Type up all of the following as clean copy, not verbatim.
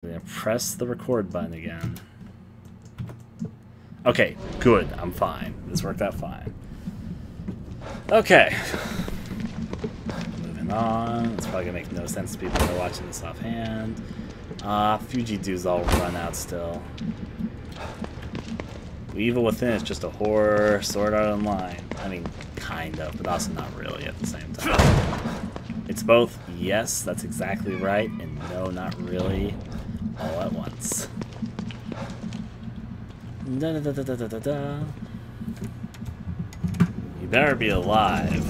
I'm gonna press the record button again. Okay, good. I'm fine. This worked out fine. Okay. Moving on. It's probably gonna make no sense to people that are watching this offhand. Fuji dudes all run out still. Evil Within is just a horror Sword Art Online. I mean, kind of, but also not really at the same time. It's both yes, that's exactly right, and no, not really, all at once. Da, da, da, da, da, da, da. You better be alive.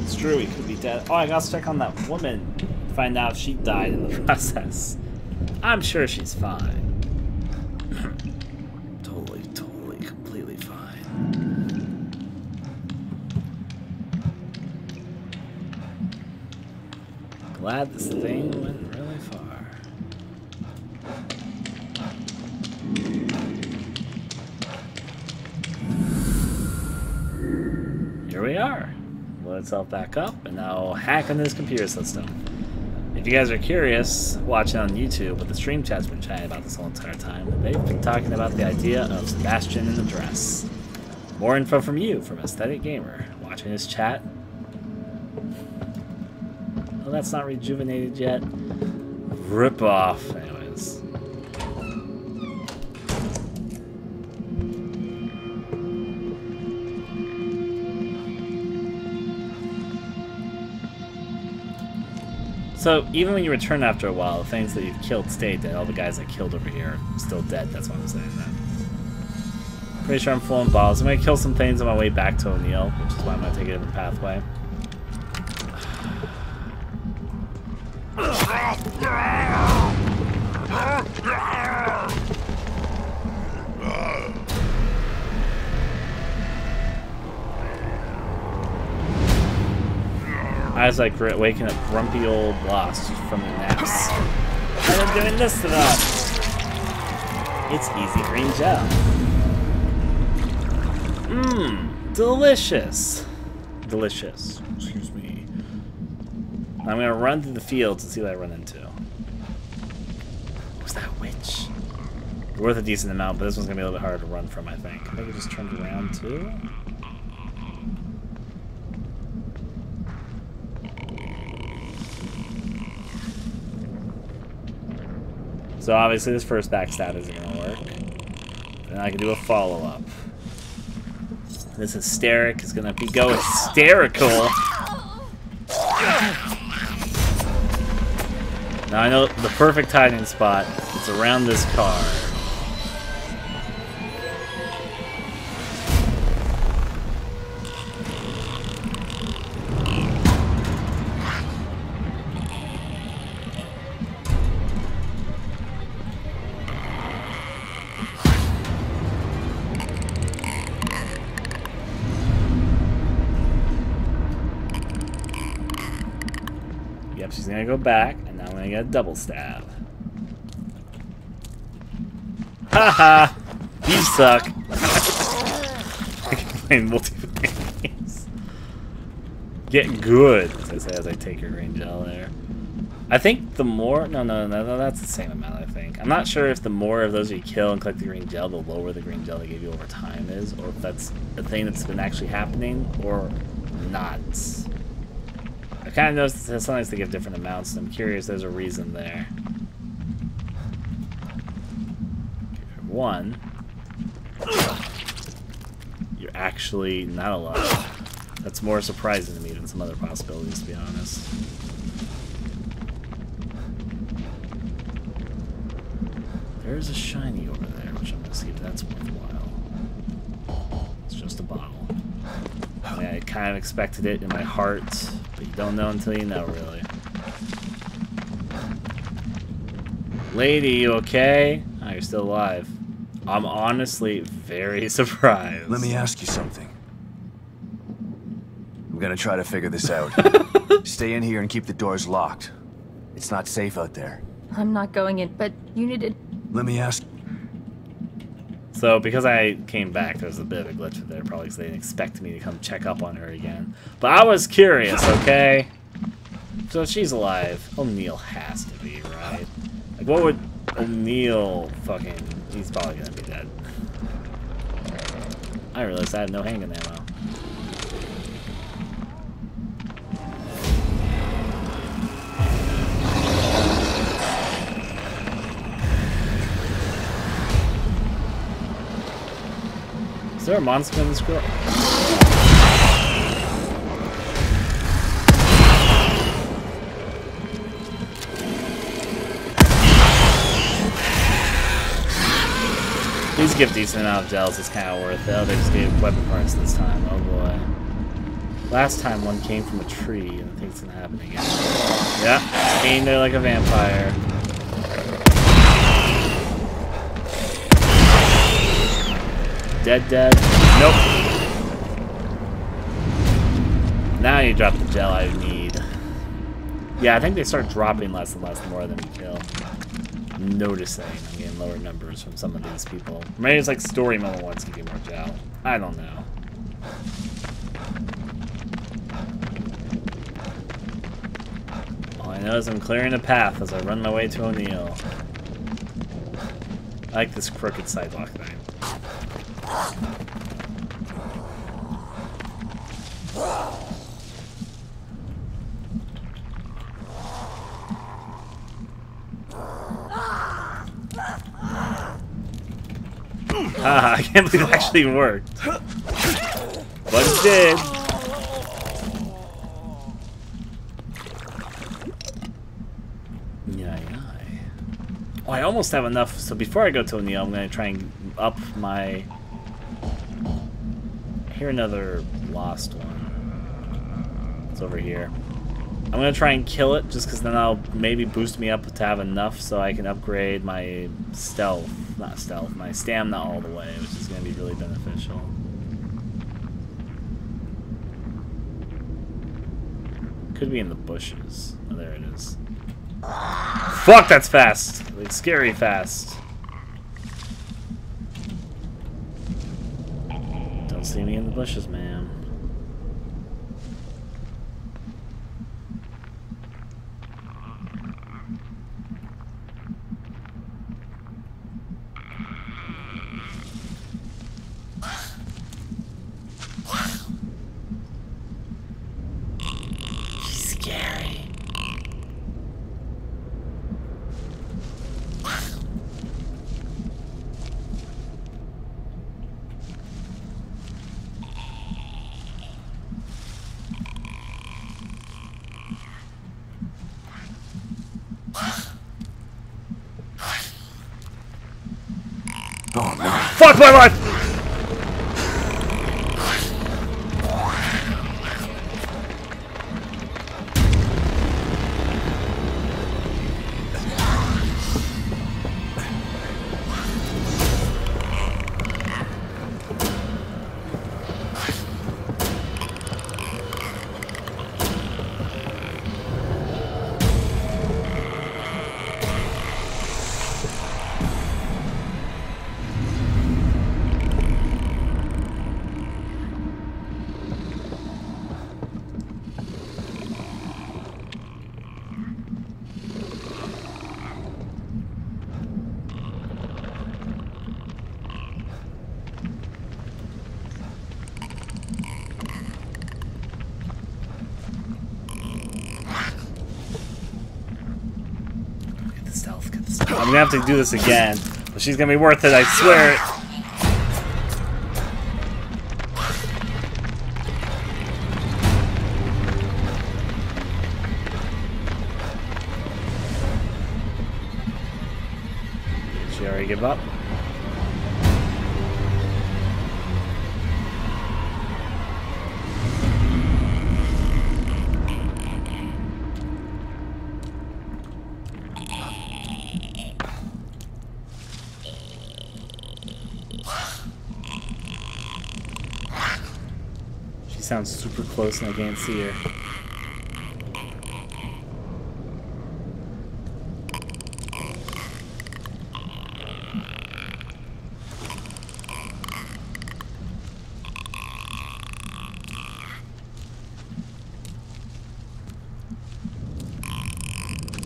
It's true, he could be dead. Oh, I gotta check on that woman. Find out if she died in the process. I'm sure she's fine. Totally, completely fine. Glad this thing went really far. Here we are. Load itself back up, and now hack on this computer system. If you guys are curious, watching on YouTube, but the stream chat's been chatting about this whole entire time, they've been talking about the idea of Sebastian in the dress. More info from you, from AestheticGamer. Watching this chat. Oh, that's not rejuvenated yet. Rip off. Anyways. So, even when you return after a while, the things that you've killed stay dead. All the guys I killed over here are still dead. That's why I'm saying that. Pretty sure I'm full of balls. I'm going to kill some things on my way back to O'Neill, which is why I'm going to take a different pathway. I was like waking up grumpy old lost from the naps. And I'm doing this to them. It's easy green gel. Mmm, delicious. Delicious. Excuse me. I'm gonna run through the fields and see what I run into. What's that witch? They're worth a decent amount, but this one's gonna be a little bit harder to run from, I think. I think it just turned around too. So obviously this first backstab isn't going to work. Then I can do a follow-up. This hysteric is going to go hysterical. Now I know the perfect hiding spot. It's around this car. She's gonna go back, and now I'm gonna get a double stab. Haha! You suck! I can play multiple games. Get good, as I say as I take your green gel there. I think the more... No, that's the same amount, I think. I'm not sure if the more of those you kill and collect the green gel, the lower the green gel they give you over time is, or if that's a thing that's been actually happening, or not. I kind of noticed that sometimes they give different amounts, and I'm curious there's a reason there. One, you're actually not alive. That's more surprising to me than some other possibilities, to be honest. There's a shiny over there, which I'm going to see if that's worthwhile. It's just a bottle. I kind of expected it in my heart, but you don't know until you know, really. Lady, you okay? Oh, you're still alive. I'm honestly very surprised. Let me ask you something. I'm gonna try to figure this out. Stay in here and keep the doors locked. It's not safe out there. I'm not going in, but you needed... Let me ask... So, because I came back, there was a bit of a glitch there, probably because they didn't expect me to come check up on her again. But I was curious, okay? So she's alive. O'Neill has to be, right? Like, what would... O'Neill fucking... He's probably gonna be dead. I realized I had no handgun ammo. Is there a monster in this girl? These give decent amount of gels, it's kind of worth it. Oh, they just gave weapon parts this time. Oh boy. Last time one came from a tree, and I think it's gonna happen again. Yeah, staying there like a vampire. Dead. Nope. Now you drop the gel I need. Yeah, I think they start dropping less and less the more than you kill. I'm noticing I'm getting lower numbers from some of these people. Maybe it's like story mode ones give you more gel. I don't know. All I know is I'm clearing a path as I run my way to O'Neill. I like this crooked sidewalk thing. Ah, I can't believe it actually worked. But it did. Yeah. Oh, I almost have enough. So before I go to O'Neill, I'm going to try and up my... I hear another lost one. It's over here. I'm going to try and kill it just because then I'll maybe boost me up to have enough so I can upgrade my stealth. Not stealth, my stamina all the way, which is going to be really beneficial. Could be in the bushes. Oh, there it is. Fuck, that's fast! Like, scary fast. Don't see me in the bushes, man. Oh no. Fuck my life! I'm gonna have to do this again, but she's gonna be worth it, I swear it. Did she already give up? Sounds super close and I can't see her.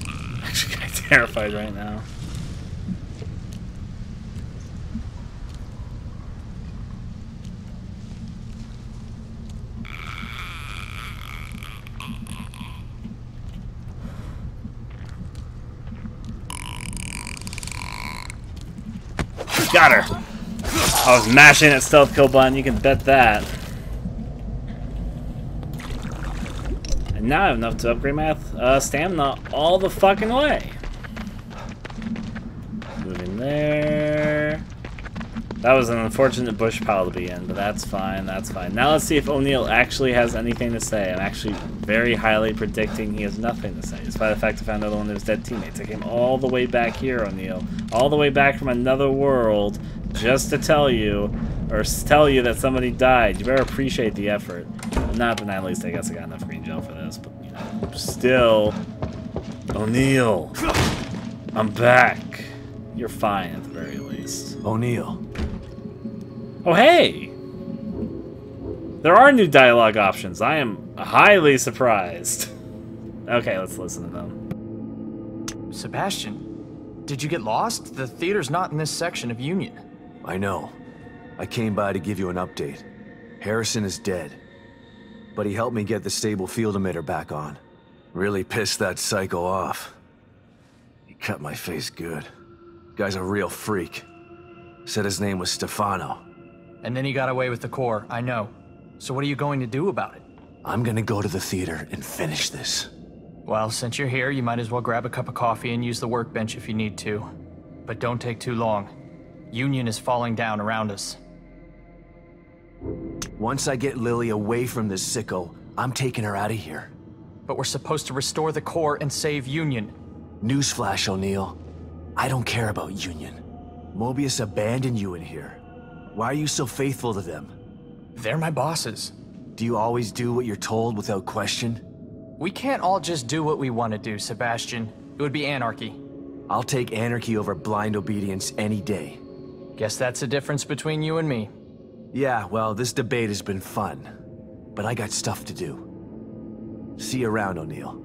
I'm actually kind of terrified right now. Got her! I was mashing that stealth kill button, you can bet that. And now I have enough to upgrade my stamina all the fucking way. Moving there. That was an unfortunate bush pile to be in, but that's fine, that's fine. Now let's see if O'Neill actually has anything to say. I'm actually very highly predicting he has nothing to say, despite the fact I found another one of his dead teammates. I came all the way back here, O'Neill. All the way back from another world, just to tell you, or tell you that somebody died. You better appreciate the effort. Not that at least I guess I got enough green gel for this, but you know, still. O'Neill, I'm back. You're fine at the very least. O'Neill. Oh, hey! There are new dialogue options. I am highly surprised. Okay, let's listen to them. Sebastian, did you get lost? The theater's not in this section of Union. I know. I came by to give you an update. Harrison is dead. But he helped me get the stable field emitter back on. Really pissed that psycho off. He cut my face good. Guy's a real freak. Said his name was Stefano. And then he got away with the core, I know. So what are you going to do about it? I'm gonna go to the theater and finish this. Well, since you're here, you might as well grab a cup of coffee and use the workbench if you need to. But don't take too long. Union is falling down around us. Once I get Lily away from this sicko, I'm taking her out of here. But we're supposed to restore the core and save Union. Newsflash, O'Neill. I don't care about Union. Mobius abandoned you in here. Why are you so faithful to them? They're my bosses. Do you always do what you're told without question? We can't all just do what we want to do, Sebastian. It would be anarchy. I'll take anarchy over blind obedience any day. Guess that's the difference between you and me. Yeah, well, this debate has been fun. But I got stuff to do. See you around, O'Neill.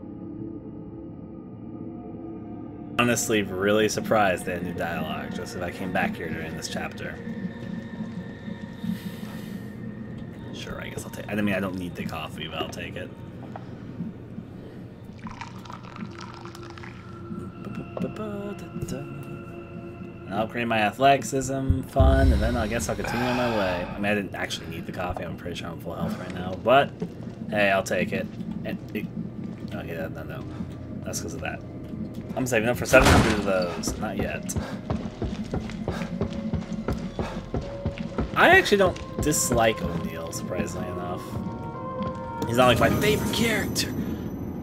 Honestly, really surprised they had new dialogue, just if I came back here during this chapter. Sure, I guess I'll take it. I mean, I don't need the coffee, but I'll take it. And I'll upgrade my athleticism, fun, and then I guess I'll continue on my way. I mean, I didn't actually need the coffee. I'm pretty sure I'm full health right now, but hey, I'll take it. And okay, no, that's because of that. I'm saving up for 700 of those. Not yet. I actually don't dislike O'Neill, surprisingly enough. He's not like my favorite character,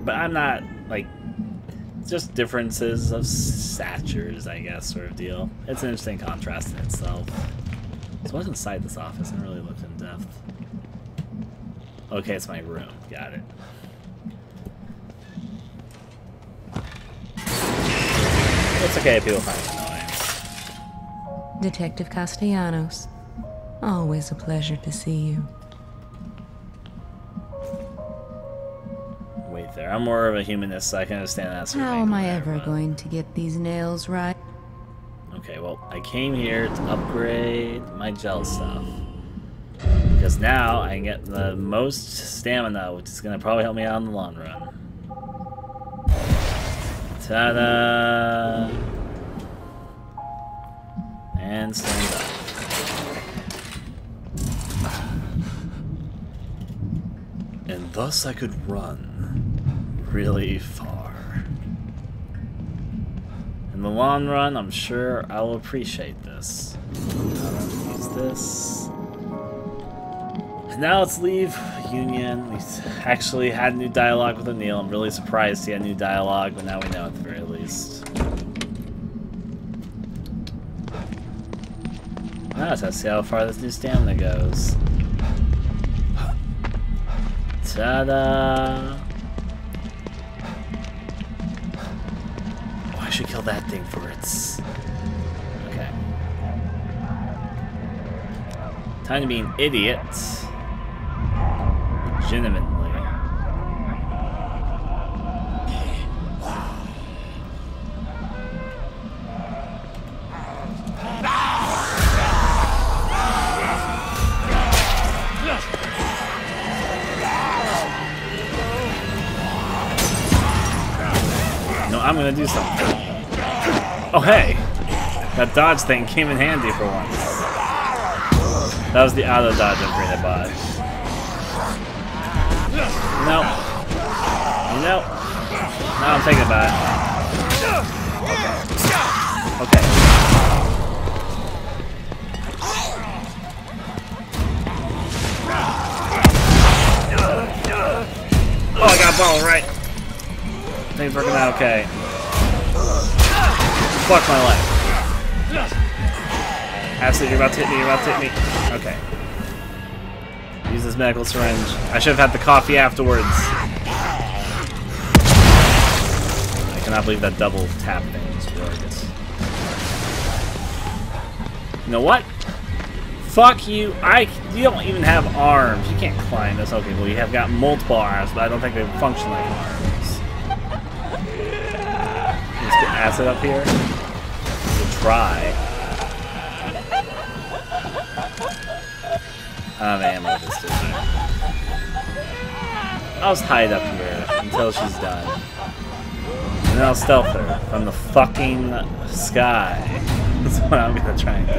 but I'm not like. It's just differences of statures, I guess, sort of deal. It's an interesting contrast in itself. So what's inside this office? I really looked in depth. Okay, it's my room. Got it. It's okay if people find it annoying. Detective Castellanos. Always a pleasure to see you. Wait there. I'm more of a humanist, so I can understand that sort of How angle am I there, ever but... going to get these nails right? Okay, well, I came here to upgrade my gel stuff. Because now I can get the most stamina, which is going to probably help me out in the long run. Ta-da! And stand up. And thus I could run really far. In the long run, I'm sure I will appreciate this. I'll use this. And now let's leave Union. We actually had new dialogue with O'Neill. I'm really surprised he had new dialogue, but now we know at the very least. Now let's see how far this new stamina goes. Ta-da! Oh, I should kill that thing for its... Okay. Time to be an idiot. Legitimately. No, I'm gonna do something. Oh, hey! That dodge thing came in handy for once. That was the auto dodge upgrade I bought. No. No. Now I'm thinking about it. Okay. Oh, I got a ball right. Things working out okay. Fuck my life. Acid, you're about to hit me, you're about to hit me. Okay. Use this medical syringe. I should have had the coffee afterwards. I cannot believe that double tap thing just worked. You know what? Fuck you. You don't even have arms. You can't climb this. Okay, well you have got multiple arms, but I don't think they function like arms. Let's get acid up here. We'll try. I don't have ammo this time. I'll just hide up here until she's done. And then I'll stealth her from the fucking sky. That's what I'm gonna try and do.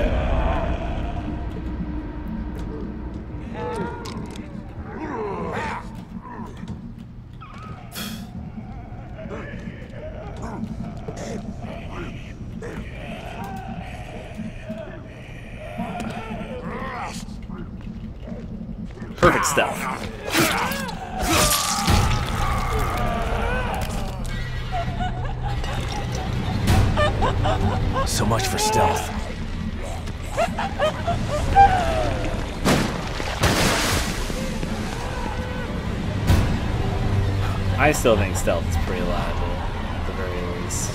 Perfect stealth. So much for stealth. I still think stealth is pretty reliable, at the very least.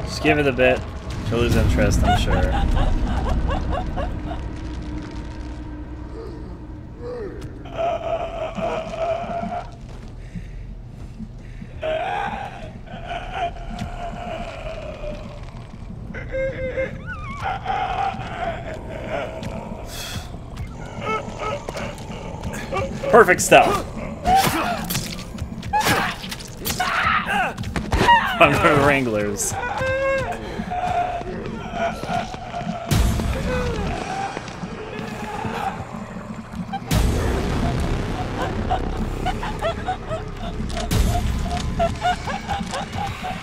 Just give it a bit. She'll lose interest, I'm sure. Perfect stealth. I'm the Wranglers.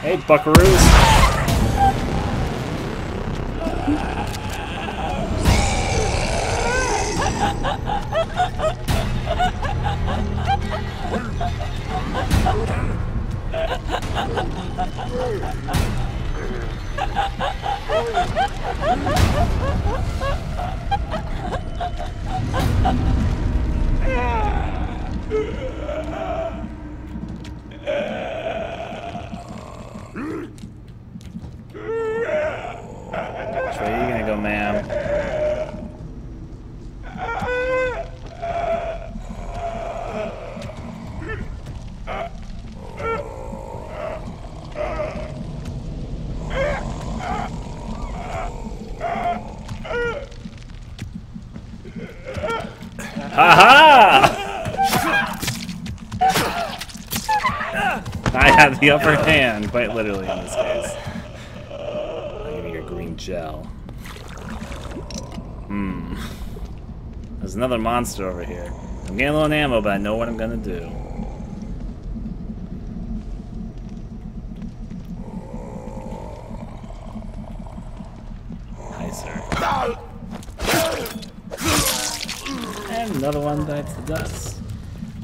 Hey, buckaroos. Which way are you gonna go, ma'am? Ha-ha! I have the upper hand, quite literally in this case. I'll give you your green gel. There's another monster over here. I'm getting low on ammo, but I know what I'm gonna do. Hi, sir. And another one bites the dust.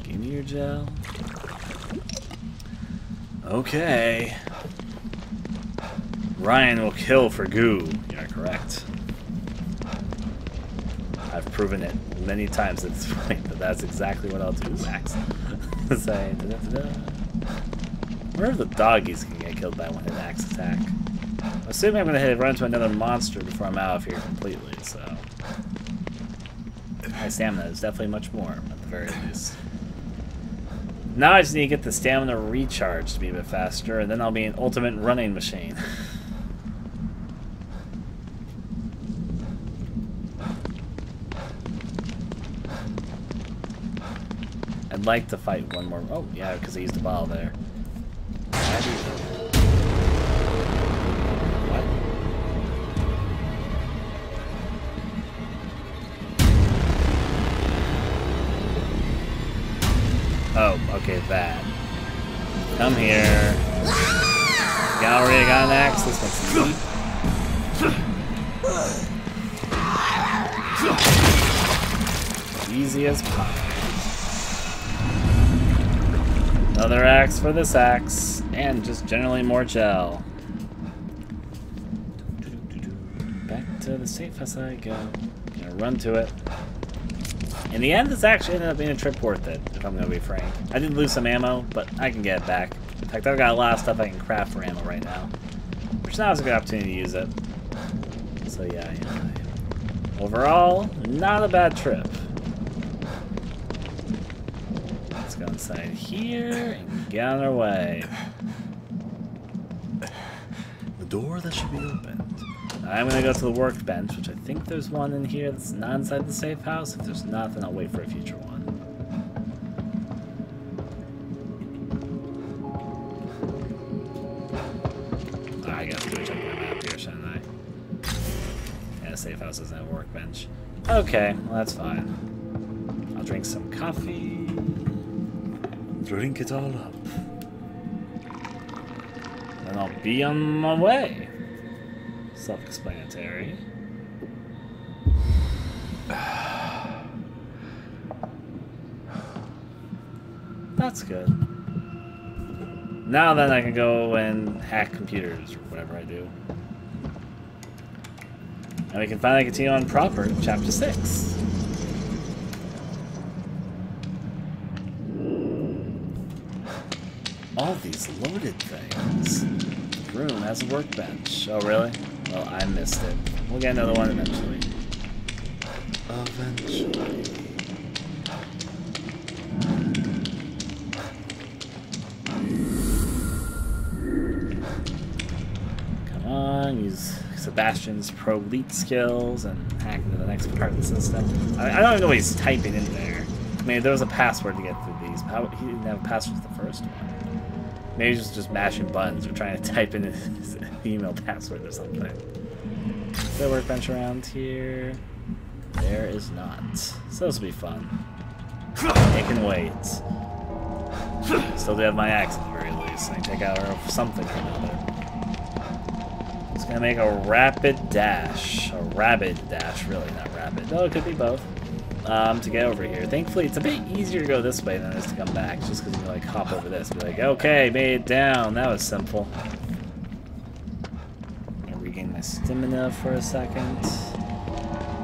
Give me your gel. Okay. Ryan will kill for goo. You're correct. I've proven it many times at this point that that's exactly what I'll do. Max. Say, da-da-da-da. I wonder if the doggies can get killed by a one-hit axe attack. Assuming I'm going to run into another monster before I'm out of here completely, so... My stamina is definitely much more, at the very least. Now I just need to get the stamina recharge to be a bit faster, and then I'll be an ultimate running machine. I'd like to fight one more. Oh, yeah, because I used the ball there. What? Oh, okay, that. Come here. Gallery, I got an axe. This makes it easy as pie. Another axe for this axe, and just generally more gel. Back to the safe as I go. Gonna run to it. In the end, this actually ended up being a trip worth it, if I'm gonna be frank. I did lose some ammo, but I can get it back. In fact, I've got a lot of stuff I can craft for ammo right now, which now is a good opportunity to use it. So yeah. Overall, not a bad trip. Let's go inside here and get on our way. The door that should be opened. I'm gonna go to the workbench, which I think there's one in here that's not inside the safe house. If there's not, then I'll wait for a future one. I gotta go check my map here, shouldn't I? Yeah, the safe house isn't a workbench. Okay, well that's fine. I'll drink some coffee. Drink it all up. And I'll be on my way. Self-explanatory. That's good. Now then I can go and hack computers or whatever I do. And we can finally continue on proper chapter 6. All these loaded things. The room has a workbench. Oh really? Well, I missed it. We'll get another one eventually. Eventually. Come on, use Sebastian's pro-elite skills and hack into the next part of the system. I don't even know what he's typing in there. I mean, there was a password to get through these, but he didn't have a password for the first one. Maybe he's just mashing buttons or trying to type in his email password or something. Is there a workbench around here? There is not. So this will be fun. It can wait. Still do have my axe at the very least. I can take out something or another. It's gonna make a rapid dash. A rabid dash, really, not rapid. Oh, it could be both. To get over here. Thankfully, it's a bit easier to go this way than it is to come back, just because you can, like, hop over this. Be like, okay, made it down. That was simple. I'm gonna regain my stamina for a second.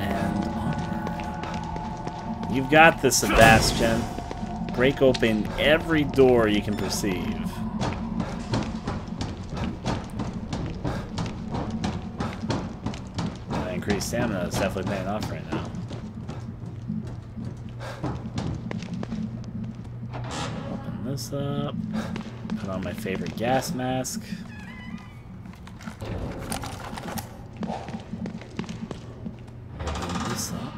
And onward. You've got this, Sebastian. Break open every door you can perceive. That increased stamina is definitely paying off right now. This up. Put on my favorite gas mask. Open this up.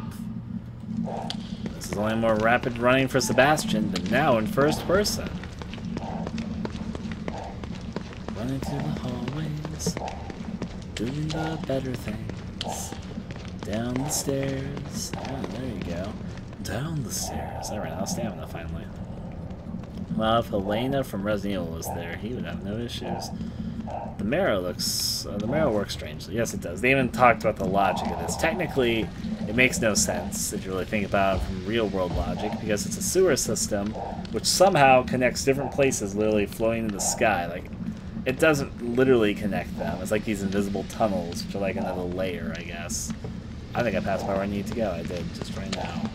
This is only more rapid running for Sebastian, but now in first person. Running through the hallways, doing the better things. Down the stairs. Oh, there you go. Down the stairs. Alright, now stamina finally. Well, if Helena from Resident Evil was there, he would have no issues. The marrow looks... the marrow works strangely. Yes, it does. They even talked about the logic of this. Technically, it makes no sense if you really think about it from real-world logic, because it's a sewer system which somehow connects different places literally flowing in the sky. Like, it doesn't literally connect them. It's like these invisible tunnels, which are like another layer, I guess. I think I passed by where I need to go. I did, just right now.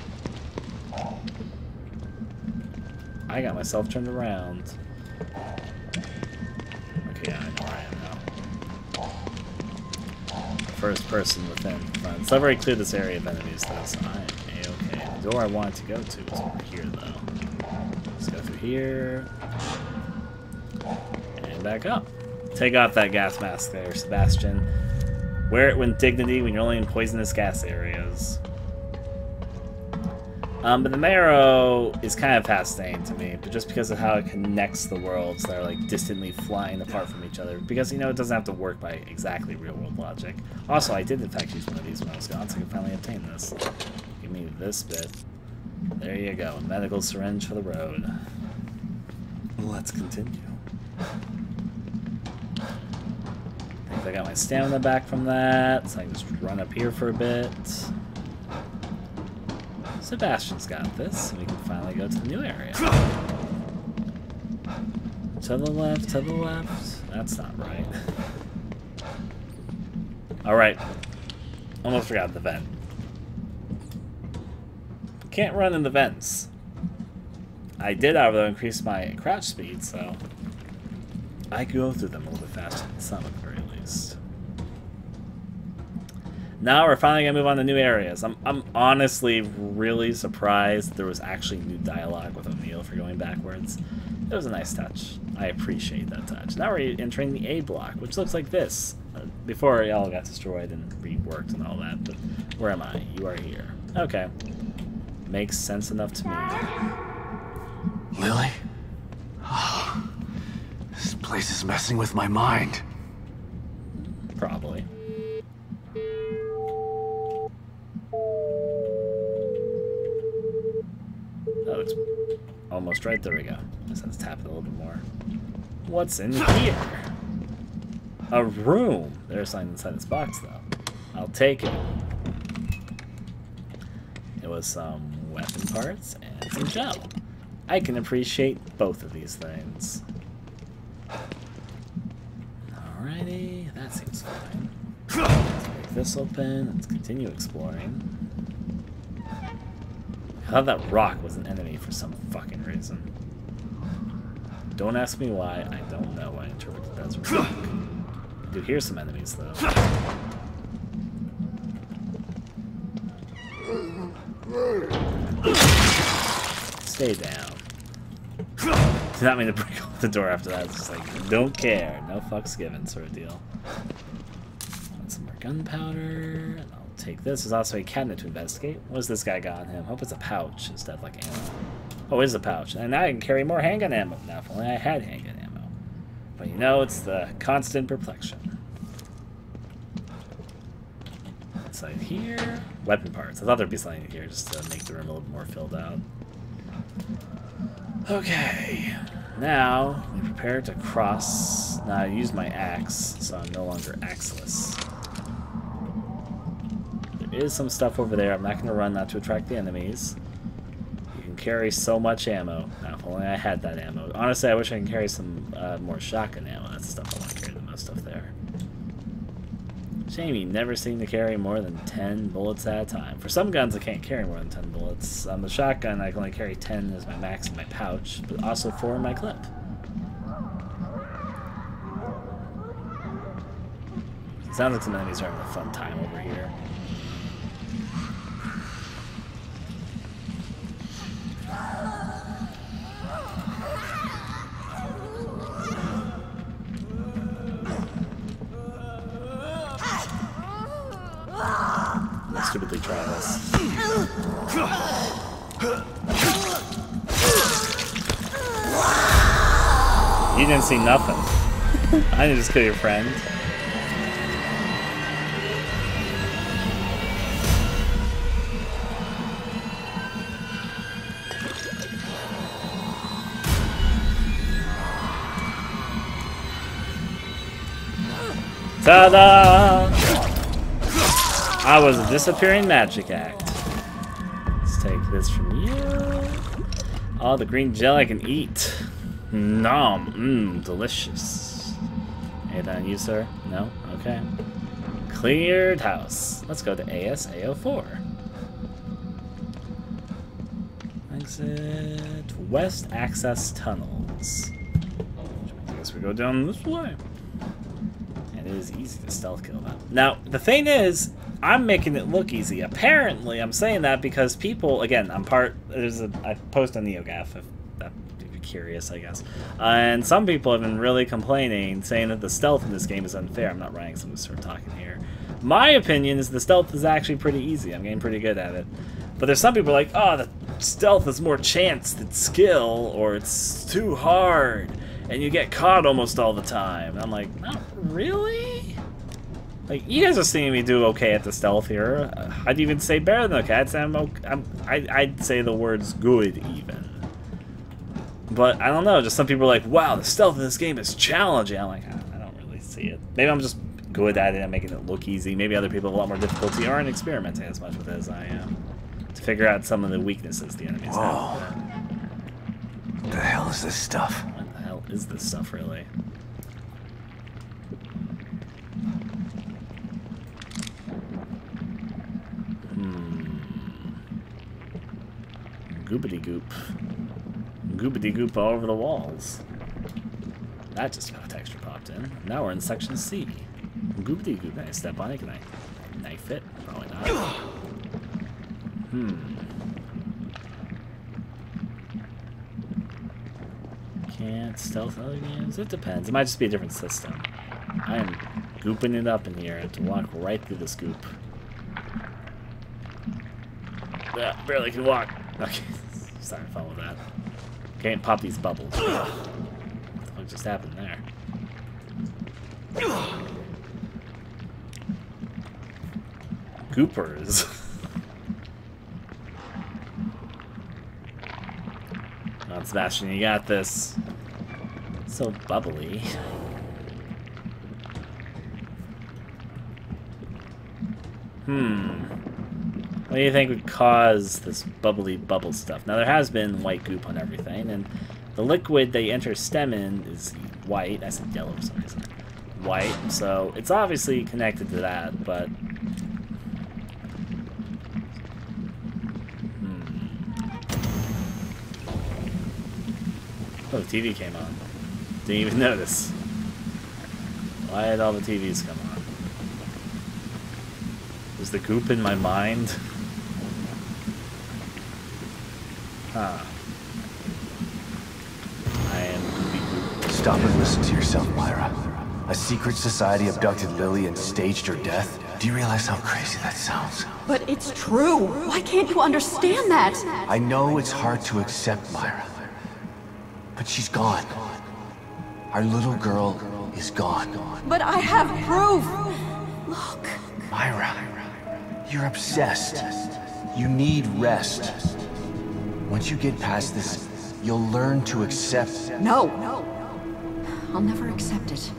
I got myself turned around. Okay, yeah, I know where I am now. First person within. It's not very clear this area of enemies, though, so I am A-okay. The door I wanted to go to is over here, though. Let's go through here. And back up. Take off that gas mask there, Sebastian. Wear it with dignity when you're only in poisonous gas areas. But the Marrow is kind of fascinating to me, but just because of how it connects the worlds that are like distantly flying apart from each other. Because, you know, it doesn't have to work by exactly real-world logic. Also, I did in fact use one of these when I was gone, so I can finally obtain this. Give me this bit. There you go. Medical syringe for the road. Let's continue. I think I got my stamina back from that, so I can just run up here for a bit. Sebastian's got this, and we can finally go to the new area. To the left, to the left. That's not right. Alright. Almost forgot the vent. Can't run in the vents. I did, however, increase my crouch speed, so I could go through them a little bit faster than some, at the very least. Now we're finally gonna move on to new areas. I'm honestly really surprised that there was actually new dialogue with O'Neill for going backwards. It was a nice touch. I appreciate that touch. Now we're entering the A block, which looks like this. Before it all got destroyed and reworked and all that, but where am I? You are here. Okay. Makes sense enough to me. Lily? Oh, this place is messing with my mind. Probably. Oh, it's almost right. There we go. Just have to tap it a little bit more. What's in here? A room. There's something inside this box, though. I'll take it. It was some weapon parts and some gel. I can appreciate both of these things. Alrighty, that seems fine. Let's break this open. Let's continue exploring. I thought that rock was an enemy for some fucking reason. Don't ask me why. I don't know. I interpret it as a rock. I do hear some enemies, though. Stay down. Did not mean to break open the door after that. It's just like, don't care. No fucks given sort of deal. Want some more gunpowder. And I'll take this. There's also a cabinet to investigate. What does this guy got on him? Hope it's a pouch instead of like ammo. Oh, it is a pouch. And now I can carry more handgun ammo. Now, if only I had handgun ammo. But you know, it's the constant perplexion. Inside here. Weapon parts. I thought there'd be something here just to make the room a little more filled out. Okay. Now, we prepare to cross. Now, I use my axe, so I'm no longer axeless. There is some stuff over there. I'm not going to run, not to attract the enemies. You can carry so much ammo. Now, if only I had that ammo. Honestly, I wish I could carry some more shotgun ammo. That's the stuff I want to carry the most of there. Shame you never seem to carry more than 10 bullets at a time. For some guns, I can't carry more than 10 bullets. On the shotgun, I can only carry 10 as my max in my pouch, but also 4 in my clip. It sounds like some enemies are having a fun time over here. Let's stupidly try this. You didn't see nothing. I didn't just kill your friend. Ta-da! I was a disappearing magic act. Let's take this from you. Oh, the green gel I can eat. Nom. Delicious. Anything on you, sir? No? Okay. Cleared house. Let's go to AS-A04. Exit west access tunnels. I guess we go down this way. And it is easy to stealth kill that. Now, the thing is, I'm making it look easy. Apparently, I'm saying that because people, again, I post on NeoGAF if you're curious, I guess. And some people have been really complaining, saying that the stealth in this game is unfair. I'm not writing, so I'm going to start talking here. My opinion is the stealth is actually pretty easy. I'm getting pretty good at it. But there's some people like, oh, the stealth is more chance than skill, or it's too hard, and you get caught almost all the time. And I'm like, not really? Like, you guys are seeing me do okay at the stealth here. I'd even say better than okay. I'd say the words good, even. But, I don't know, just some people are like, wow, the stealth in this game is challenging. I'm like, I don't really see it. Maybe I'm just good at it and making it look easy. Maybe other people have a lot more difficulty aren't experimenting as much with it as I am. To figure out some of the weaknesses the enemies have. What the hell is this stuff? What the hell is this stuff, really? Goopity goop. Goopity goop all over the walls. That just got texture popped in. Now we're in section C. Goopity goop. Can I step on it? Can I knife it? Probably not. Can't stealth other games? It depends. It might just be a different system. I am gooping it up in here. I have to walk right through this goop. Yeah, barely can walk. Okay, sorry to follow that. Can't pop these bubbles. What the fuck just happened there? Goopers. Come on, Sebastian, you got this. So bubbly. What do you think would cause this bubbly bubble stuff? Now, there has been white goop on everything, and the liquid they enter stem in is white. I said yellow for some reason. White, so it's obviously connected to that, but... Oh, the TV came on. Didn't even notice. Why did all the TVs come on? Was the goop in my mind? Huh. I am goopy goop. Stop and listen to yourself, Myra. A secret society abducted Lily and staged her death? Do you realize how crazy that sounds? But it's true. Why can't you understand that? I know it's hard to accept, Myra. But she's gone. Our little girl is gone. But I have proof. Look. Myra, you're obsessed. You need rest. Once you get past this, you'll learn to accept. No. I'll never accept it.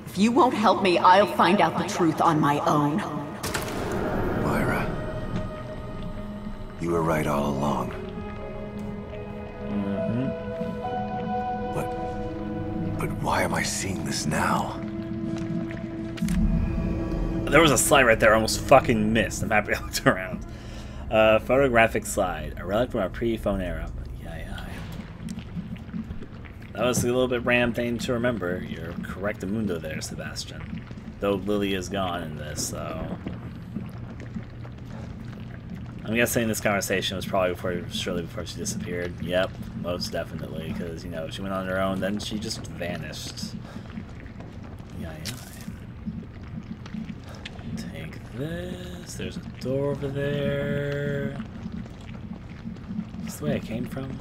If you won't help me, I'll find out the truth on my own. Myra, you were right all along. But why am I seeing this now? There was a slide right there I almost fucking missed. I'm happy I looked around. Photographic slide. A relic from our pre-phone era. Yeah. That was a little bit random thing to remember. You're correctamundo there, Sebastian. Though Lily is gone in this, so... I'm guessing this conversation was probably shortly before she disappeared. Yep, most definitely, because, you know, she went on her own, then she just vanished. Yeah. Take this. There's a door over there. Is this the way I came from?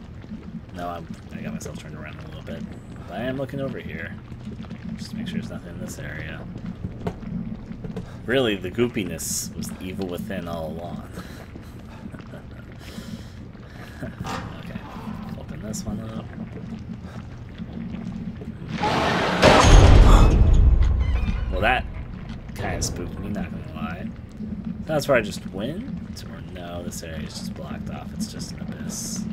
No, I got myself turned around a little bit. But I am looking over here. Just to make sure there's nothing in this area. Really, the goopiness was the evil within all along. Okay, open this one up. Well, that kind of spooked me, not gonna lie. That's where I just went? Or no, this area is just blocked off. It's just an abyss.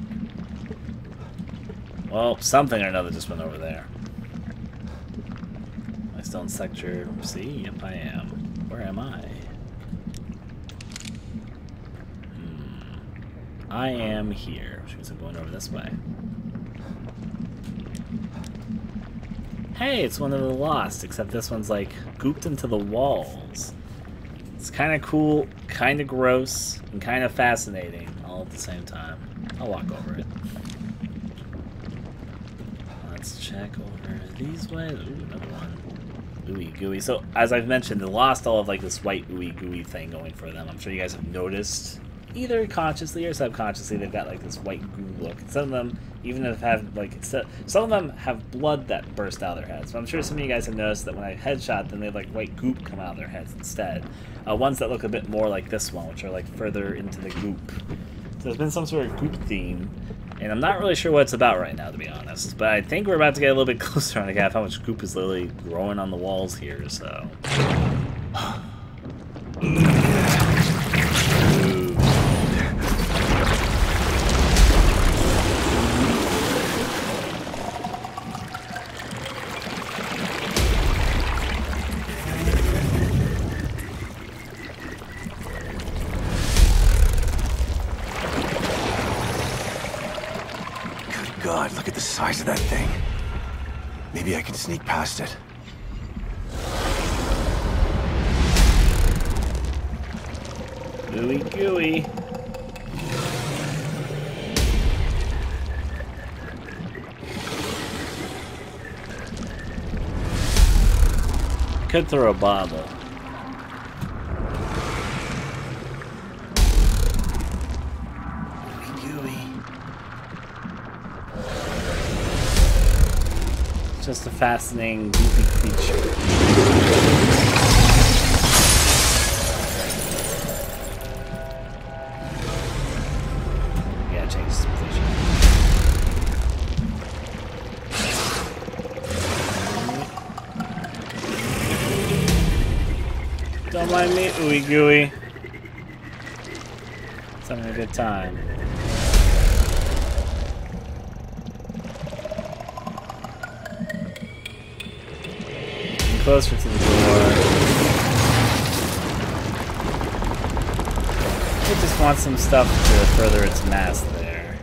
Well, something or another just went over there. Am I still in sector C? Yep, I am. Where am I? I am here, which means I'm going over this way. Hey, it's one of the Lost, except this one's like gooped into the walls. It's kind of cool, kind of gross, and kind of fascinating all at the same time. I'll walk over it. Let's check over these ways. Ooh, another one. Ooey gooey. So, as I've mentioned, the Lost all have like this white ooey gooey thing going for them. I'm sure you guys have noticed. either consciously or subconsciously, they've got like this white goo look. Some of them even have like some of them have blood that burst out of their heads. So I'm sure some of you guys have noticed that when I headshot them, they have like white goop come out of their heads instead. Ones that look a bit more like this one, which are like further into the goop. So there's been some sort of goop theme, and I'm not really sure what it's about right now, to be honest. But I think we're about to get a little bit closer on the gap how much goop is literally growing on the walls here. So. God, look at the size of that thing. Maybe I can sneak past it. Gooey gooey. Could throw a bottle. Just a fascinating, goofy creature. Yeah, change his position. Don't mind me, ooey gooey. It's having a good time. Closer to the door. It just wants some stuff to further its mass there.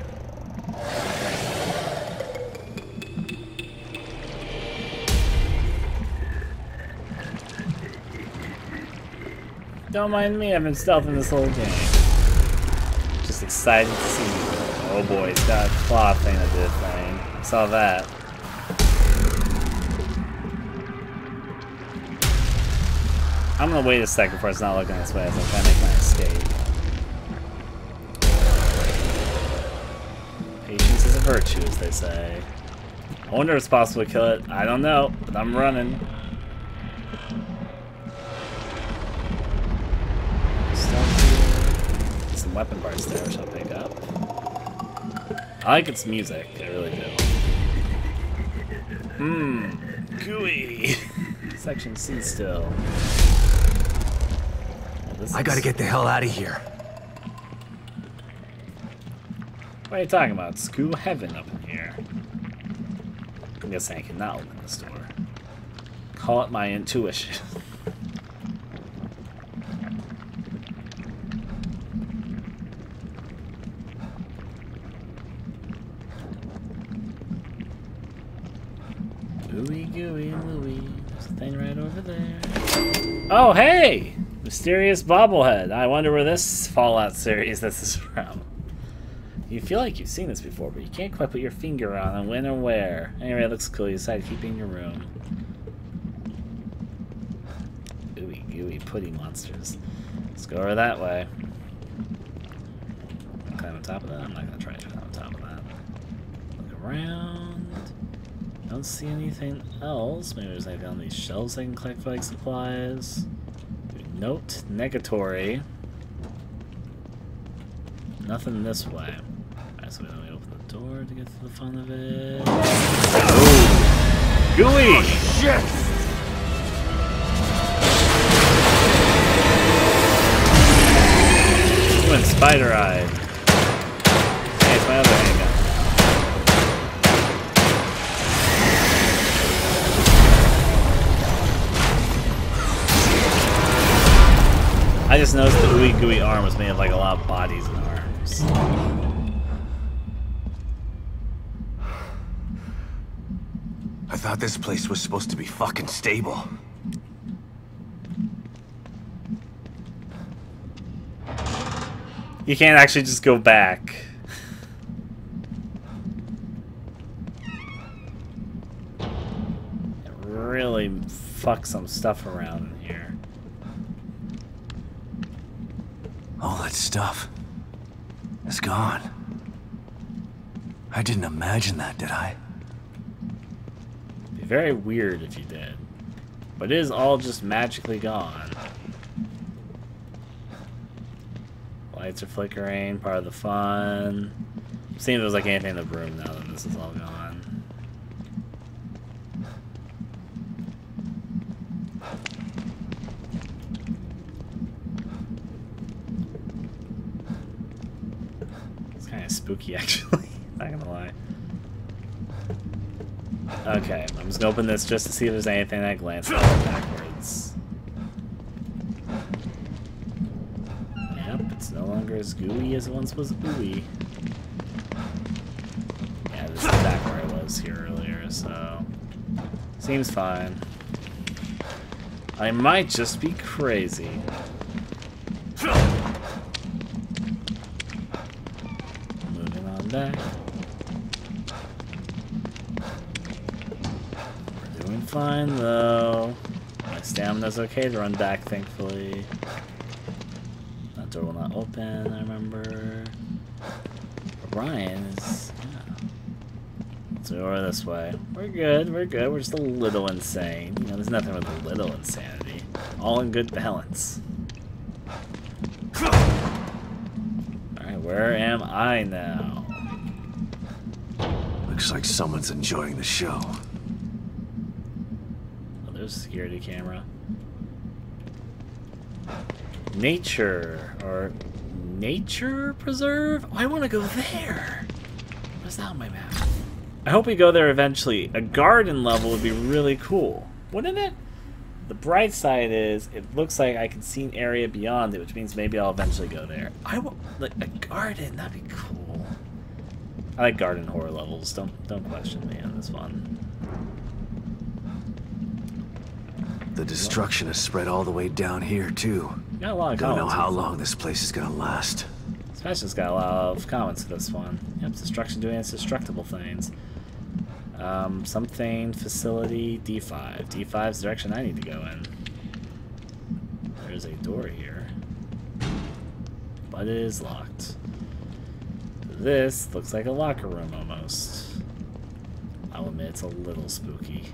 Don't mind me, I've been stealthing this whole game. Just excited to see you. Oh boy, it's got a claw thing that did a thing. I saw that. I'm gonna wait a second before it's not looking this way as I'm trying to make my escape. Patience is a virtue, as they say. I wonder if it's possible to kill it. I don't know, but I'm running. Some weapon parts there, which I'll pick up. I like its music, I really do. Gooey! Section C still. I gotta get the hell out of here. What are you talking about? It's goo heaven up in here. I'm guessing I cannot open this door. Call it my intuition. Gooey gooey Louie. There's a thing right over there. Oh hey! Mysterious bobblehead. I wonder where this Fallout series this is from. You feel like you've seen this before, but you can't quite put your finger on it when or where. Anyway, it looks cool. You decide to keep it in your room. Ooey gooey putty monsters. Let's go over that way. Climb on top of that? I'm not gonna try to climb on top of that. Look around. Don't see anything else. Maybe there's anything on these shelves I can collect for like supplies. Note negatory. Nothing this way. Alright, so we open the door to get to the fun of it. Oh! Gooey! Oh, shit! You went spider-eyed. Hey, it's my other handgun. I just noticed the ooey gooey arm was made of like a lot of bodies and arms. I thought this place was supposed to be fucking stable. You can't actually just go back. It really fucks some stuff around in here. All that stuff. It's gone. I didn't imagine that, did I? It'd be very weird if you did. But it is all just magically gone. Lights are flickering, part of the fun. Seeing if there's like anything in the room now that this is all gone. It's kind of spooky actually, not gonna lie. Okay, I'm just gonna open this just to see if there's anything I glance at backwards. Yep, it's no longer as gooey as it once was ooey. Yeah, this is back where I was here earlier, so seems fine. I might just be crazy. Moving on back. Fine though. My stamina's okay to run back, thankfully. That door will not open, I remember. Ryan is. Yeah. So we're this way. We're good, we're good. We're just a little insane. You know, there's nothing with a little insanity. All in good balance. Alright, where am I now? Looks like someone's enjoying the show. Security camera. Nature or nature preserve? Oh, I want to go there. What's that on my map? I hope we go there eventually. A garden level would be really cool, wouldn't it? The bright side is it looks like I can see an area beyond it, which means maybe I'll eventually go there. I want like a garden. That'd be cool. I like garden horror levels. Don't question me on this one. The destruction has spread all the way down here, too. Got a lot of Don't comments. know how long this place is gonna last. Sebastian's got a lot of comments to this one. Yep, destruction doing its destructible things. Something, facility, D5. D5's the direction I need to go in. There's a door here. But it is locked. This looks like a locker room almost. I'll admit it's a little spooky.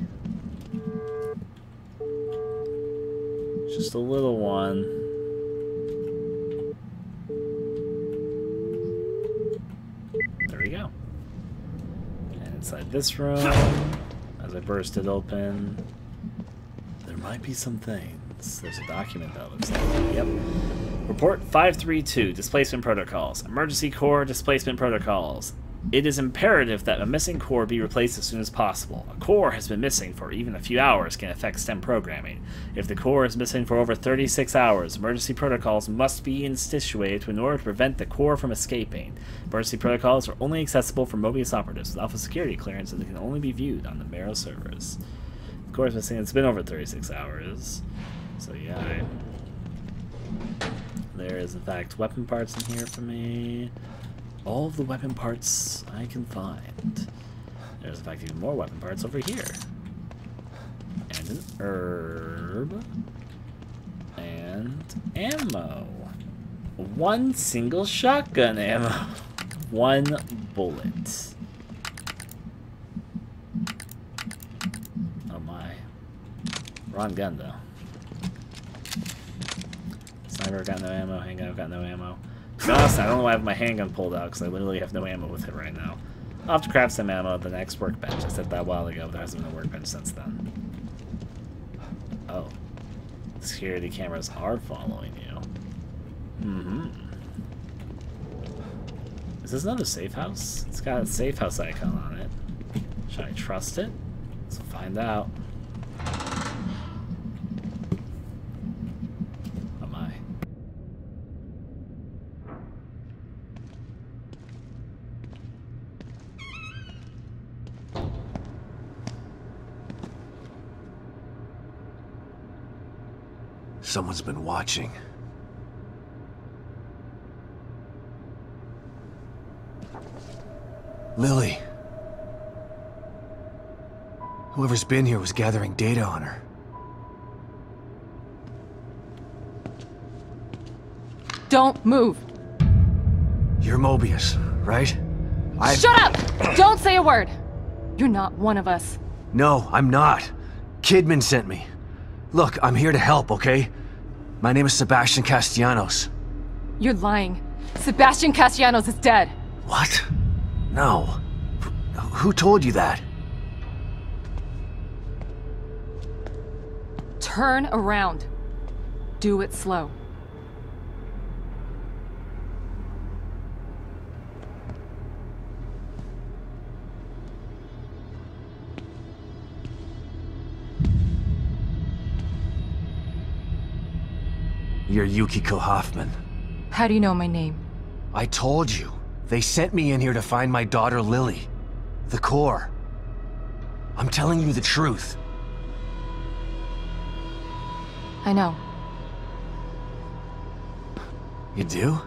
Just a little one. There we go. And inside this room, as I burst it open, there might be some things. There's a document that looks like. Yep. Report 532, Displacement Protocols. Emergency Core Displacement Protocols. It is imperative that a missing core be replaced as soon as possible. A core has been missing for even a few hours can affect STEM programming. If the core is missing for over 36 hours, emergency protocols must be instituted in order to prevent the core from escaping. Emergency protocols are only accessible for Mobius operatives with alpha security clearance and can only be viewed on the Marrow servers. The core is missing. It's been over 36 hours. So yeah, there is in fact weapon parts in here for me. All of the weapon parts I can find. There's in fact even more weapon parts over here. And an herb. And ammo. One single shotgun ammo. One bullet. Oh my. Wrong gun though. Sniper got no ammo, handgun got no ammo. Honestly, I don't know why I have my handgun pulled out because I literally have no ammo with it right now. I'll have to craft some ammo at the next workbench. I said that a while ago, but there hasn't been a workbench since then. Oh. Security cameras are following you. Mm-hmm. Is this another safe house? It's got a safe house icon on it. Should I trust it? Let's find out. Someone's been watching. Lily. Whoever's been here was gathering data on her. Don't move. You're Mobius, right? Shut up! Don't say a word! You're not one of us. No, I'm not. Kidman sent me. Look, I'm here to help, okay? My name is Sebastian Castellanos. You're lying. Sebastian Castellanos is dead. What? No. Who told you that? Turn around. Do it slow. You're Yukiko Hoffman. How do you know my name? I told you. They sent me in here to find my daughter Lily. The core. I'm telling you the truth. I know. You do?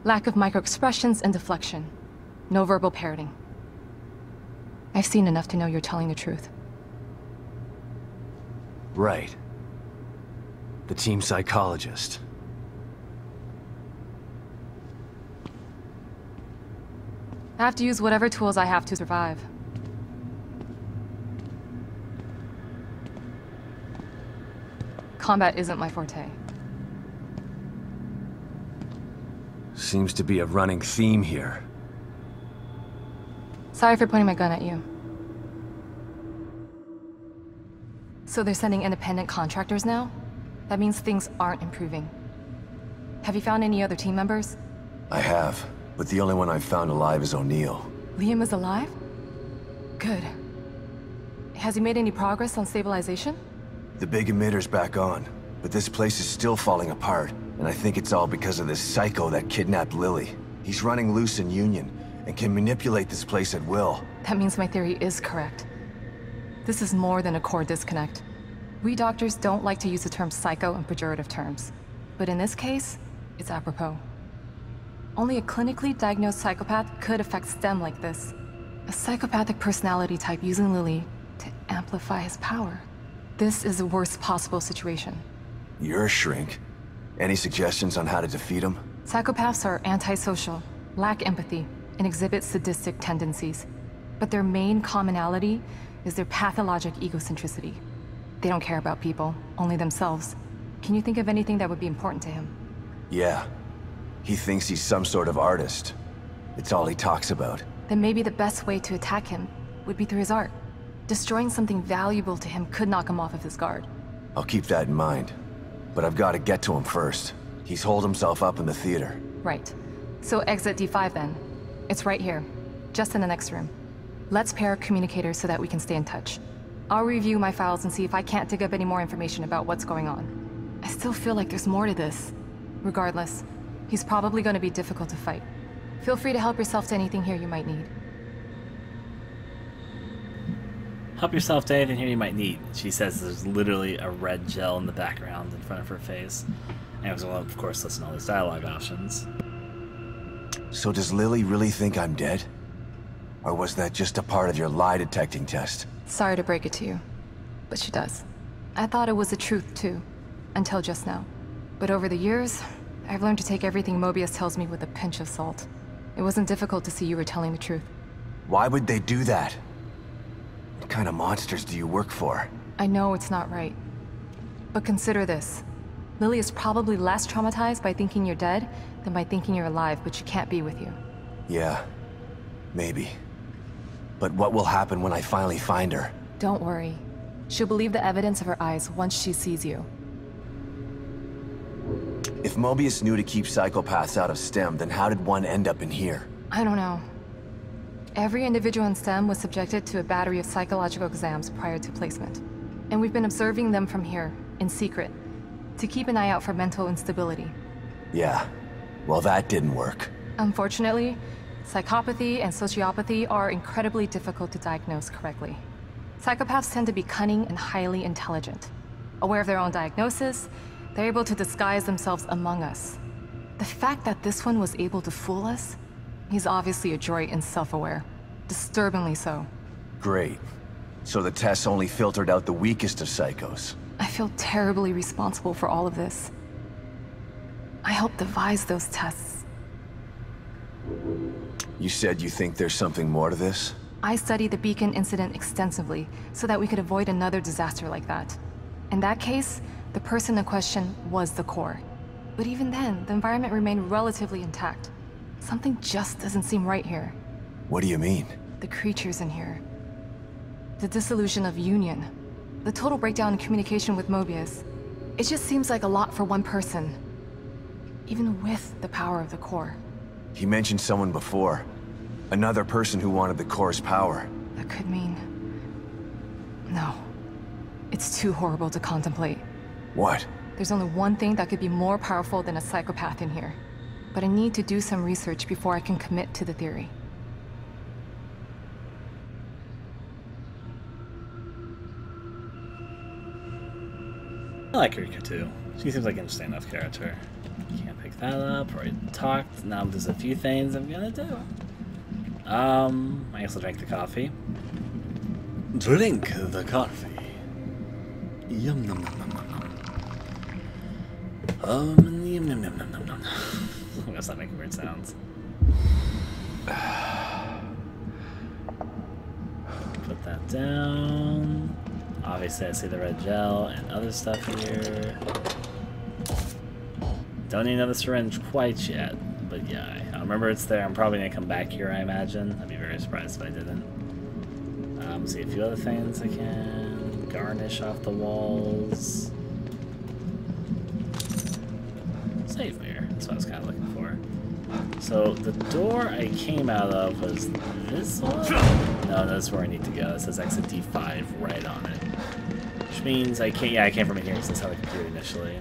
Lack of microexpressions and deflection. No verbal parroting. I've seen enough to know you're telling the truth. Right. The team psychologist. I have to use whatever tools I have to survive. Combat isn't my forte. Seems to be a running theme here. Sorry for pointing my gun at you. So they're sending independent contractors now? That means things aren't improving. Have you found any other team members? I have, but the only one I've found alive is O'Neill. Liam is alive? Good. Has he made any progress on stabilization? The big emitter's back on, but this place is still falling apart, and I think it's all because of this psycho that kidnapped Lily. He's running loose in Union, and can manipulate this place at will. That means my theory is correct. This is more than a core disconnect. We doctors don't like to use the term psycho in pejorative terms, but in this case, it's apropos. Only a clinically diagnosed psychopath could affect STEM like this. A psychopathic personality type using Lily to amplify his power. This is the worst possible situation. You're a shrink. Any suggestions on how to defeat him? Psychopaths are antisocial, lack empathy, and exhibit sadistic tendencies. But their main commonality is their pathologic egocentricity. They don't care about people, only themselves. Can you think of anything that would be important to him? Yeah. He thinks he's some sort of artist. It's all he talks about. Then maybe the best way to attack him would be through his art. Destroying something valuable to him could knock him off of his guard. I'll keep that in mind. But I've got to get to him first. He's holed himself up in the theater. Right. So exit D5 then. It's right here, just in the next room. Let's pair communicators so that we can stay in touch. I'll review my files and see if I can't dig up any more information about what's going on. I still feel like there's more to this. Regardless, he's probably going to be difficult to fight. Feel free to help yourself to anything here you might need. Help yourself to anything here you might need. She says there's literally a red gel in the background in front of her face. And as well, of course, listen to all these dialogue options. So does Lily really think I'm dead? Or was that just a part of your lie detecting test? Sorry to break it to you, but she does. I thought it was the truth too, until just now. But over the years, I've learned to take everything Mobius tells me with a pinch of salt. It wasn't difficult to see you were telling the truth. Why would they do that? What kind of monsters do you work for? I know it's not right. But consider this. Lily is probably less traumatized by thinking you're dead than by thinking you're alive, but she can't be with you. Yeah, maybe. But what will happen when I finally find her? Don't worry. She'll believe the evidence of her eyes once she sees you. If Mobius knew to keep psychopaths out of STEM, then how did one end up in here? I don't know. Every individual in STEM was subjected to a battery of psychological exams prior to placement. And we've been observing them from here, in secret, to keep an eye out for mental instability. Yeah, well that didn't work. Unfortunately, psychopathy and sociopathy are incredibly difficult to diagnose correctly. Psychopaths tend to be cunning and highly intelligent. Aware of their own diagnosis, they're able to disguise themselves among us. The fact that this one was able to fool us, he's obviously adroit and self-aware. Disturbingly so. Great. So the tests only filtered out the weakest of psychos. I feel terribly responsible for all of this. I helped devise those tests. You said you think there's something more to this? I studied the beacon incident extensively so that we could avoid another disaster like that. In that case, the person in question was the core. But even then, the environment remained relatively intact. Something just doesn't seem right here. What do you mean? The creatures in here. The dissolution of Union. The total breakdown in communication with Mobius. It just seems like a lot for one person. Even with the power of the core. He mentioned someone before. Another person who wanted the core's power. That could mean... No. It's too horrible to contemplate. What? There's only one thing that could be more powerful than a psychopath in here. But I need to do some research before I can commit to the theory. I like Yukiko too. She seems like an interesting enough character. Can't pick that up. Already talked. Now there's a few things I'm gonna do. I guess I'll drink the coffee. Drink the coffee. Yum nom nom nom nom. Yum nom nom nom nom nom. I'm gonna stop making weird sounds. Put that down. Obviously, I see the red gel and other stuff here. Don't need another syringe quite yet, but yeah, I remember it's there. I'm probably gonna come back here, I imagine. I'd be very surprised if I didn't. See a few other things I can garnish off the walls. Save mirror. That's what I was kind of looking for. So the door I came out of was this one? No, that's where I need to go. It says exit D5 right on it. Which means I can't, yeah, I came from in here because that's how I computed initially.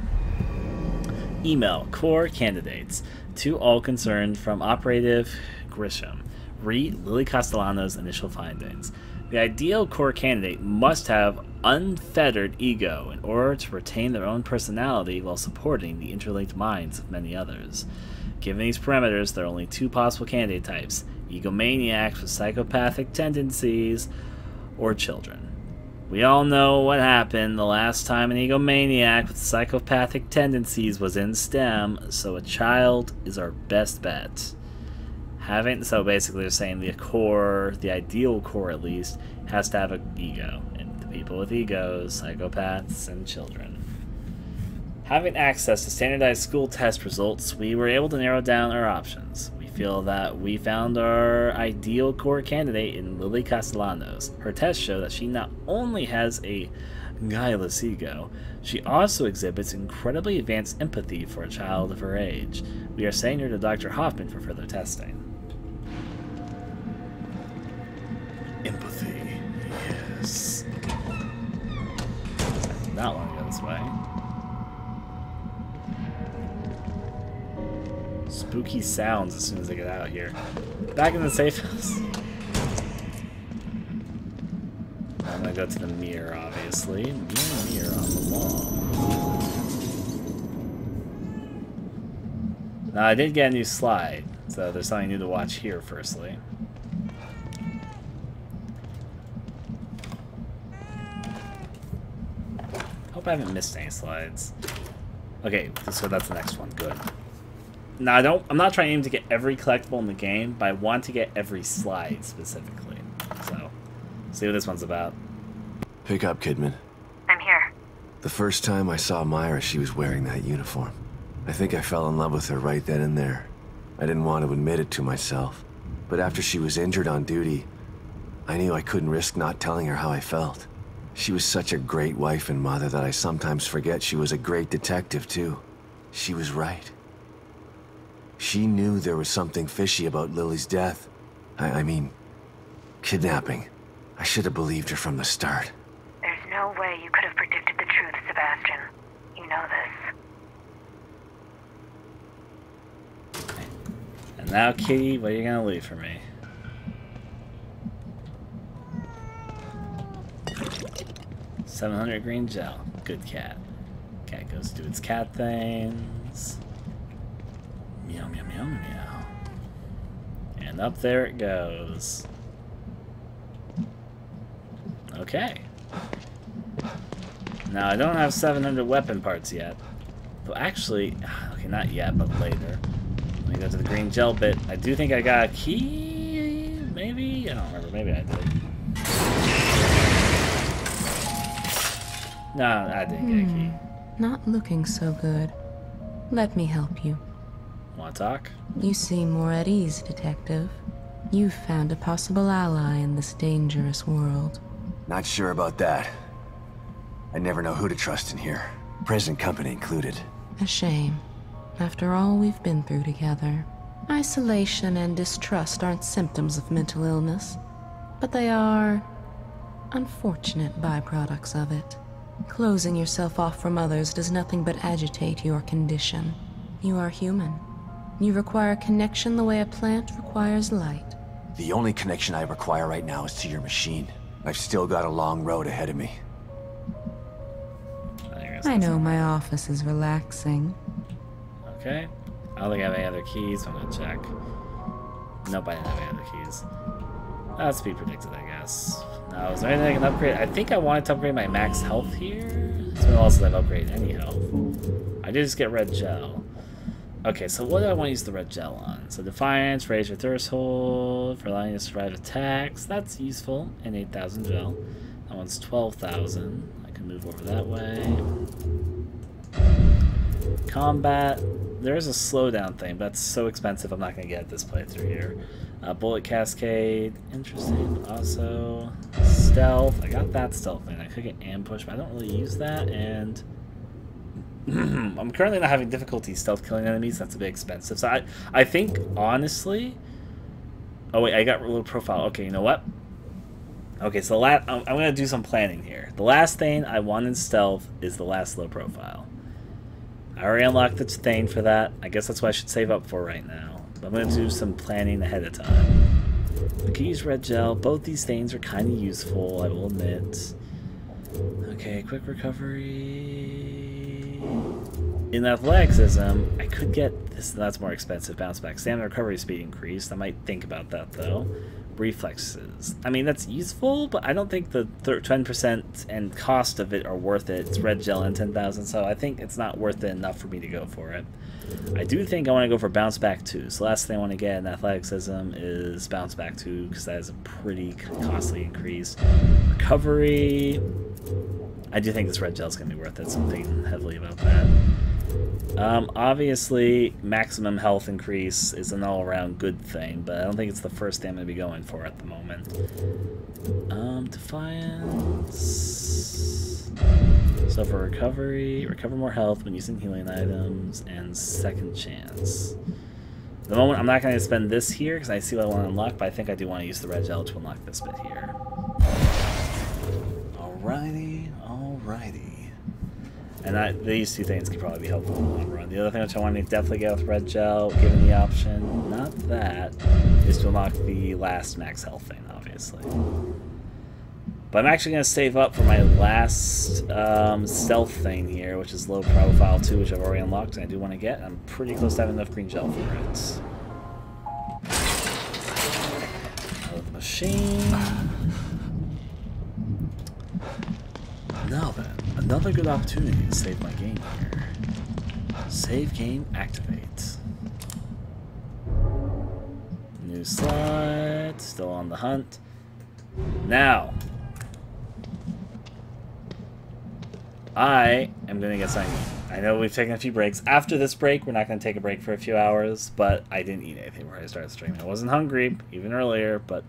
Email, core candidates. To all concerned from Operative Grisham. Read Lily Castellanos' initial findings. The ideal core candidate must have unfettered ego in order to retain their own personality while supporting the interlinked minds of many others. Given these parameters, there are only two possible candidate types: egomaniacs with psychopathic tendencies, or children. We all know what happened the last time an egomaniac with psychopathic tendencies was in STEM, so a child is our best bet. So basically they're saying the core, the ideal core at least, has to have an ego. And the people with egos, psychopaths, and children. Having access to standardized school test results, we were able to narrow down our options. We feel that we found our ideal core candidate in Lily Castellanos. Her tests show that she not only has a guileless ego, she also exhibits incredibly advanced empathy for a child of her age. We are sending her to Dr. Hoffman for further testing. Empathy, yes. I do not want to go this way. Spooky sounds as soon as I get out here. Back in the safe house. I'm gonna go to the mirror, obviously. Mirror on the wall. Now, I did get a new slide, so there's something new to watch here, firstly. Hope I haven't missed any slides. Okay, so that's the next one. Good. Now, I'm not trying to get every collectible in the game, but I want to get every slide specifically. So, see what this one's about. Pick up, Kidman. I'm here. The first time I saw Myra, she was wearing that uniform. I think I fell in love with her right then and there. I didn't want to admit it to myself. But after she was injured on duty, I knew I couldn't risk not telling her how I felt. She was such a great wife and mother that I sometimes forget she was a great detective, too. She was right. She knew there was something fishy about Lily's death. I mean, kidnapping. I should have believed her from the start. There's no way you could have predicted the truth, Sebastian. You know this. And now, Kitty, what are you gonna leave for me? $700 green gel. Good cat. Cat goes to do its cat things. Meow, meow, meow, meow. And up there it goes. Okay. Now, I don't have 700 weapon parts yet. But actually, okay, not yet, but later. Let me go to the green gel bit. I do think I got a key, maybe? I don't remember, maybe I did. No, I didn't get a key. Not looking so good. Let me help you. Want to talk? You seem more at ease, Detective. You've found a possible ally in this dangerous world. Not sure about that. I never know who to trust in here. Present company included. A shame. After all we've been through together. Isolation and distrust aren't symptoms of mental illness, but they are unfortunate byproducts of it. Closing yourself off from others does nothing but agitate your condition. You are human. You require connection the way a plant requires light. The only connection I require right now is to your machine. I've still got a long road ahead of me. I know my office is relaxing. Okay. I don't think I have any other keys, so I'm gonna check. Nope, I didn't have any other keys. That's to be predicted, I guess. Now, is there anything I can upgrade? I think I wanted to upgrade my max health here. It's been a while since I've upgraded any health. I did just get red gel. Okay, so what do I want to use the red gel on? So Defiance, raise your thirst hold for allowing you to survive attacks. That's useful. And 8,000 gel. That one's 12,000. I can move over that way. Combat. There is a slowdown thing, but that's so expensive I'm not going to get this playthrough here. Bullet Cascade. Interesting. Also, Stealth. I got that stealth thing. I could get ambush, but I don't really use that. And I'm currently not having difficulty stealth killing enemies. That's a bit expensive. So I think, honestly... Oh, wait. I got low profile. Okay, you know what? Okay, so I'm going to do some planning here. The last thing I want in stealth is the last low profile. I already unlocked the thing for that. I guess that's what I should save up for right now. But I'm going to do some planning ahead of time. I can use red gel. Both these things are kind of useful, I will admit. Okay, quick recovery. In athleticism, I could get this. That's more expensive. Bounce back. Stamina recovery speed increased. I might think about that, though. Reflexes. I mean, that's useful, but I don't think the 10% and cost of it are worth it. It's red gel and 10,000, so I think it's not worth it enough for me to go for it. I do think I want to go for bounce back 2. So the last thing I want to get in athleticism is bounce back 2, because that is a pretty costly increase. Recovery. I do think this red gel is going to be worth it, so I'm thinking heavily about that. Obviously, maximum health increase is an all-around good thing, but I don't think it's the first thing I'm going to be going for at the moment. Defiance. So for recovery, recover more health when using healing items, and second chance. At the moment, I'm not going to spend this here, because I see what I want to unlock, but I think I do want to use the red gel to unlock this bit here. Alrighty, alrighty. And these two things could probably be helpful in the long run. The other thing which I want to definitely get with red gel, given the option, not that, is to unlock the last max health thing, obviously. But I'm actually going to save up for my last stealth thing here, which is low profile 2, which I've already unlocked, and I do want to get. I'm pretty close to having enough green gel for it. Out of the machine. Now then, another good opportunity to save my game here. Save game, activate. New slot, still on the hunt. Now, I am going to get something. I know we've taken a few breaks. After this break, we're not going to take a break for a few hours, but I didn't eat anything before I started streaming. I wasn't hungry, even earlier, but